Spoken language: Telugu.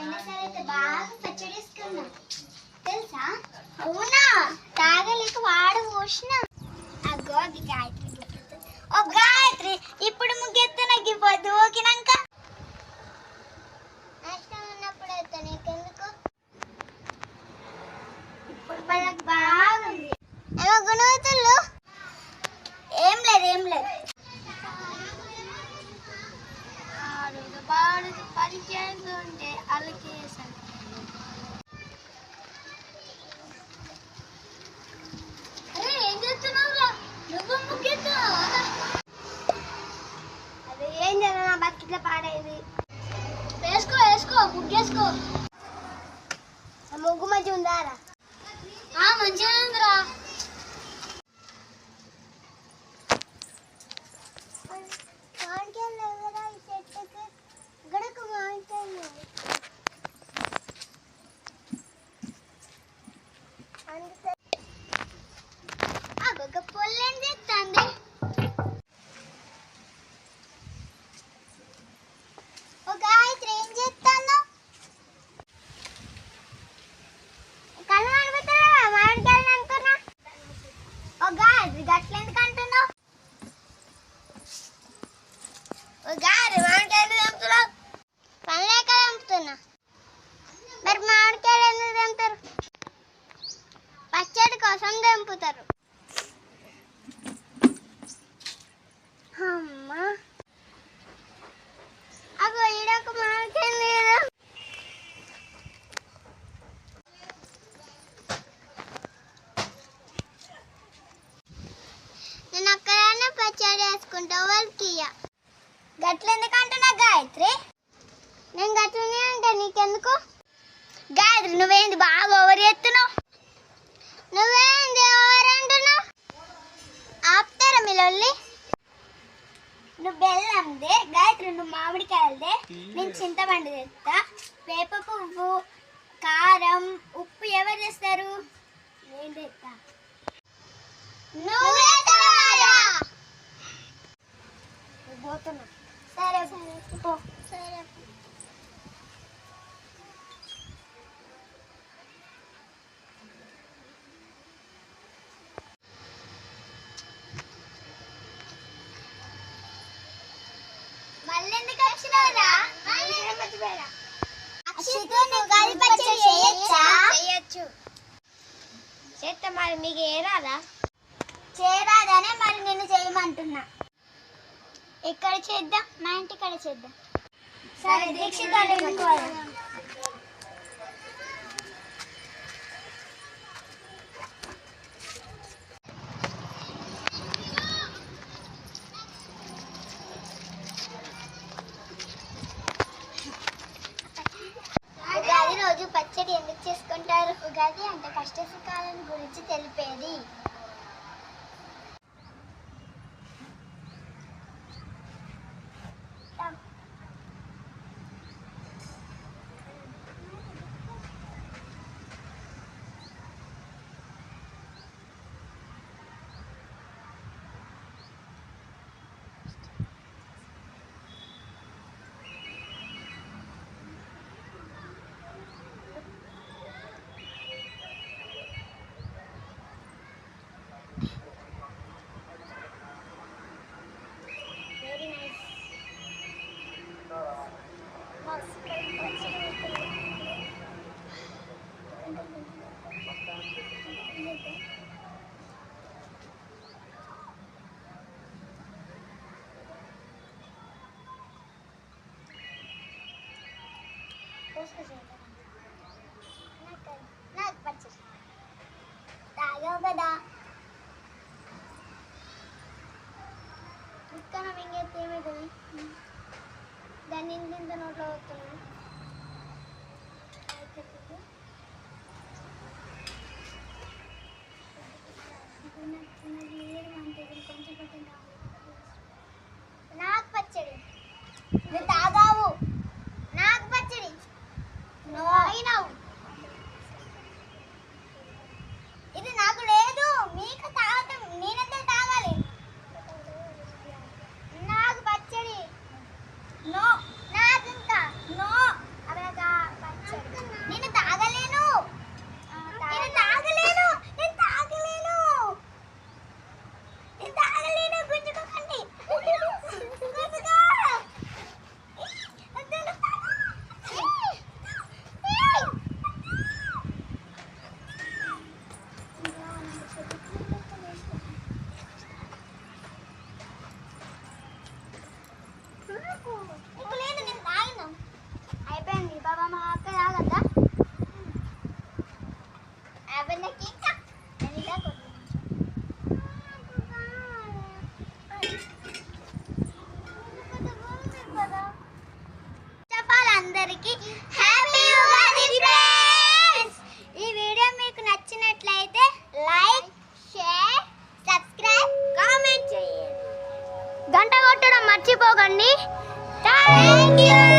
పోయినసారి అయితే బాగా పచ్చడి వేసుకున్నాం తెలుసా? అవునా? తాగలేక వాడు పోసిన. అగ్గో అది గాయత్రి. ఓ గాయత్రి, ఇప్పుడు ముగ్గెత్త నాకు పొద్దు ఓకినాక నష్టం ఉన్నప్పుడు అయితే నీకెందుకు? ఇప్పుడు మనకు బాగుంది. ఏమో గుణవతులు? ఏం లేదు పరిచయంలో ఉంటే వాళ్ళకి వేసాను. అరే ఏం చేస్తున్నావురా? నువ్వు ముగ్గెత్తున్నావా? అదే ఏం చేయాలి, నా బతికిట్లా పాడేది. వేసుకో ముగ్గేసుకో. ముగ్గు మంచిగా ఉందారా? మంచిగా ఉందిరా. మామిడికాయలు ఎవరా ఈ చెట్టుకి? గడకు మామిడికాయలు ఒక పొల్లేం చేస్తుంది. ఒక గాయత్రి ఏం చేస్తాను? కళ్ళు నడుపుతారా? మామిడికాయలు అనుకున్నా. ఒక గాయత్రి గట్ల ఎందుకు అంటున్నావు? మామిడికాయలు తెంపుతున్నావు? పని లేక తెంపుతున్నా. మరి మామిడికాయలు ఎందుకు తెంపుతారు? పచ్చడి కోసం తెంపుతారు. అమ్మా అగో ఈడొక మామిడికాయలు లేదా? నేను అక్కడనే పచ్చడి వేసుకుంటా, వాళ్ళకి గట్లెందుకు అంటున్నా గాయత్రి? నేను గట్లనే అంటే నీకెందుకు? గాయత్రి నువ్వేంది బాగా ఓవర్ చేస్తున్నావు? నువ్వేంది ఓవర్ అంటున్నావు? ఆపుతారా మీ లొల్లి? నువ్వు బెల్లందే గాయత్రి, నువ్వు మామిడికాయలదే, నేను చింతపండు తెస్తా. వేప పువ్వు, కారం, ఉప్పు ఎవరు చేస్తారు? నేను తెస్తా. నువ్వు పోతున్నా. సరే పో. సరే మళ్ళీ ఎందుకు వచ్చినావురా? చేయొచ్చు. చేస్తా. మరి మీకు ఏరాదా? చేరాదనే మరి నిన్ను చేయమంటున్నా. ఎక్కడ చేద్దాం? మా ఇంటికాడ చేద్దాం. సరే దీక్షిత ఉగాది రోజు పచ్చడి ఎందుకు చేసుకుంటారు? ఉగాది అంటే కష్ట సుఖాల గురించి తెలిపేది. నాకు పచ్చడి తాగావు కదా, ఇక్కడ మింగేస్తే ఏమవుతుంది? దాన్ని ఇంత నోట్లో వస్తున్నాను. కొంచెం పట్టిందా? నాకు పచ్చడి నువ్వు తాగావు. నాకు పచ్చడి అయినావు. ఇది నాకు లేదు, మీకు తాగటం. నేనంతా తాగాలి. నాకు పచ్చడి నో. నాకు ఇంకా నో. అక్కడ అందరికీ హ్యాపీ ఉగాది ఫ్రెండ్స్. ఈ వీడియో మీకు నచ్చినట్లయితే లైక్, షేర్, సబ్స్క్రైబ్, కామెంట్ చేయండి. గంట కొట్టడం మర్చిపోకండి. థాంక్యూ.